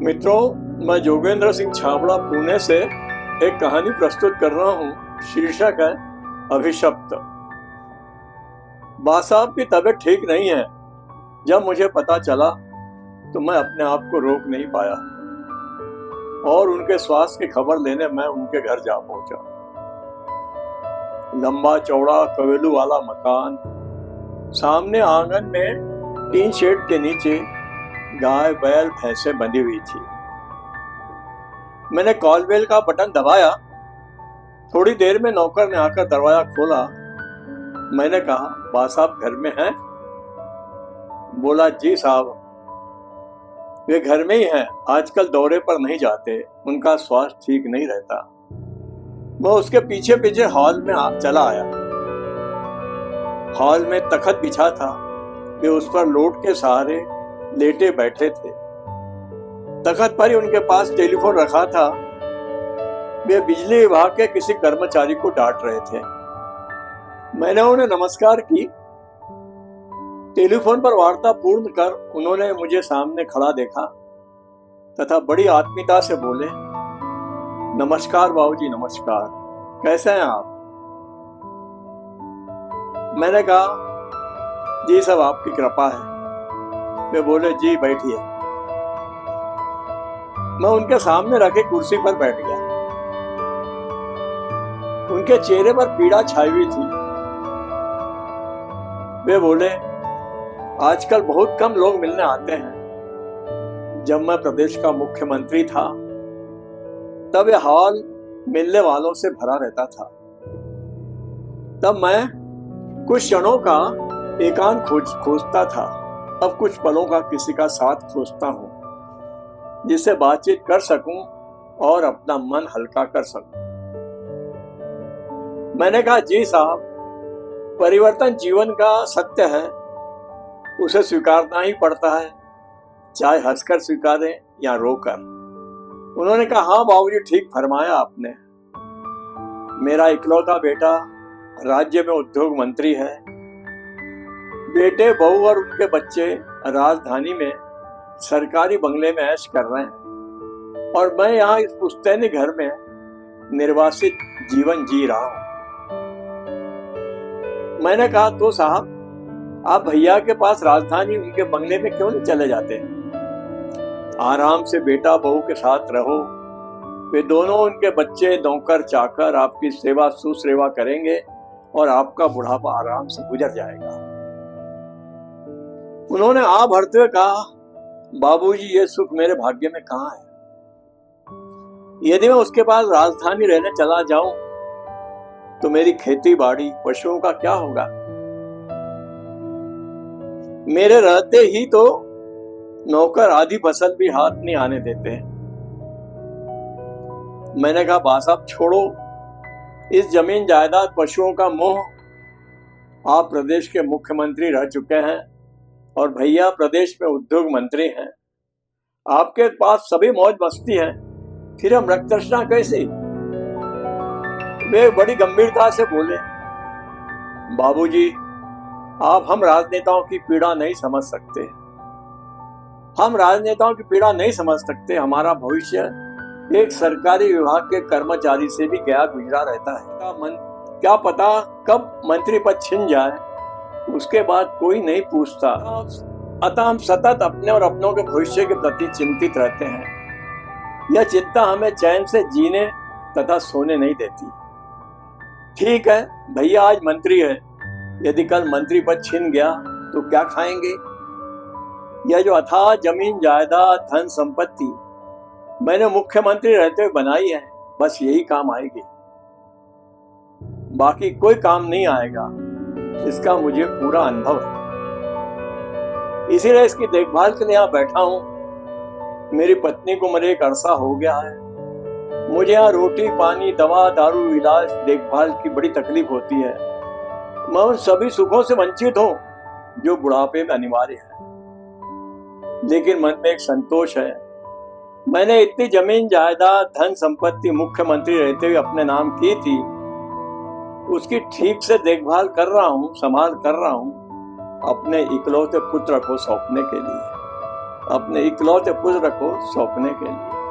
मित्रों, मैं जोगेंद्र सिंह छाबड़ा पुणे से एक कहानी प्रस्तुत कर रहा हूँ। शीर्षक है अभिशप्त। बा साहब की तबीयत ठीक नहीं है। जब मुझे पता चला तो मैं अपने आप को रोक नहीं पाया और उनके स्वास्थ्य की खबर लेने मैं उनके घर जा पहुंचा। लंबा चौड़ा कवेलू वाला मकान, सामने आंगन में टीन शेड के नीचे गाय बैल भैंसे बंधी हुई थी। मैंने कॉल बेल का बटन दबाया। थोड़ी देर में नौकर ने आकर दरवाजा खोला। मैंने कहा, बा साहब घर में हैं? बोला, जी साहब, वे घर में ही हैं। आजकल दौरे पर नहीं जाते, उनका स्वास्थ्य ठीक नहीं रहता। मैं उसके पीछे पीछे हॉल में चला आया। हॉल में तख्त बिछा था। वे उस पर लोट के सहारे लेटे बैठे थे। तख्त पर ही उनके पास टेलीफोन रखा था। वे बिजली विभाग के किसी कर्मचारी को डांट रहे थे। मैंने उन्हें नमस्कार की। टेलीफोन पर वार्ता पूर्ण कर उन्होंने मुझे सामने खड़ा देखा तथा बड़ी आत्मीयता से बोले, नमस्कार बाबूजी, नमस्कार, कैसे हैं आप? मैंने कहा, जी सब आपकी कृपा है। वे बोले, जी बैठिए। मैं उनके सामने रखे कुर्सी पर बैठ गया। उनके चेहरे पर पीड़ा छाई हुई थी। वे बोले, आजकल बहुत कम लोग मिलने आते हैं। जब मैं प्रदेश का मुख्यमंत्री था तब यह हॉल मिलने वालों से भरा रहता था। तब मैं कुछ क्षणों का एकांत खोजता था। अब कुछ पलों का किसी का साथ खोजता हूं जिससे बातचीत कर सकूं और अपना मन हल्का कर सकूं। मैंने कहा, जी साहब, परिवर्तन जीवन का सत्य है, उसे स्वीकारना ही पड़ता है, चाहे हंसकर स्वीकारें या रोकर। उन्होंने कहा, हाँ बाबूजी, ठीक फरमाया आपने। मेरा इकलौता बेटा राज्य में उद्योग मंत्री है। बेटे, बहू और उनके बच्चे राजधानी में सरकारी बंगले में ऐश कर रहे हैं और मैं यहाँ इस पुश्तैनी घर में निर्वासित जीवन जी रहा हूं। मैंने कहा, तो साहब, आप भैया के पास राजधानी उनके बंगले में क्यों नहीं चले जाते? आराम से बेटा बहू के साथ रहो। वे दोनों, उनके बच्चे, नौकर चाकर आपकी सेवा सुसेवा करेंगे और आपका बुढ़ापा आराम से गुजर जाएगा। उन्होंने आ भरते हुए कहा, बाबूजी, ये सुख मेरे भाग्य में कहां है? यदि मैं उसके पास राजधानी रहने चला जाऊं तो मेरी खेती बाड़ी पशुओं का क्या होगा? मेरे रहते ही तो नौकर आधी फसल भी हाथ नहीं आने देते हैं। मैंने कहा, बा साहब, छोड़ो इस जमीन जायदाद पशुओं का मोह। आप प्रदेश के मुख्यमंत्री रह चुके हैं और भैया प्रदेश में उद्योग मंत्री हैं। आपके पास सभी मौज मस्ती है, फिर हम रक्त तृष्णा कैसे? वे बड़ी गंभीरता से बोले, बाबूजी, आप हम राजनेताओं की पीड़ा नहीं समझ सकते। हम राजनेताओं की पीड़ा नहीं समझ सकते। हमारा भविष्य एक सरकारी विभाग के कर्मचारी से भी गया गुजरा रहता है। क्या पता कब मंत्री पद छिन जाए, उसके बाद कोई नहीं पूछता। अतः हम सतत अपने और अपनों के भविष्य के प्रति चिंतित रहते हैं। यह चिंता हमें चैन से जीने तथा सोने नहीं देती। ठीक है, भैया आज मंत्री है, यदि कल मंत्री पद छिन गया तो क्या खाएंगे? यह जो अथाह जमीन जायदाद धन संपत्ति मैंने मुख्यमंत्री रहते हुए बनाई है, बस यही काम आएगी, बाकी कोई काम नहीं आएगा। इसका मुझे पूरा अनुभव है। इसीलिए इसकी देखभाल के लिए यहाँ बैठा हूँ। मेरी पत्नी को मरे एक अरसा हो गया है। मुझे यहाँ रोटी पानी दवा दारू इलाज देखभाल की बड़ी तकलीफ होती है। मैं उन सभी सुखों से वंचित हूँ जो बुढ़ापे में अनिवार्य है, लेकिन मन में एक संतोष है। मैंने इतनी जमीन जायदाद धन संपत्ति मुख्यमंत्री रहते हुए अपने नाम की थी, उसकी ठीक से देखभाल कर रहा हूँ, संभाल कर रहा हूँ अपने इकलौते पुत्र को सौंपने के लिए। अपने इकलौते पुत्र को सौंपने के लिए।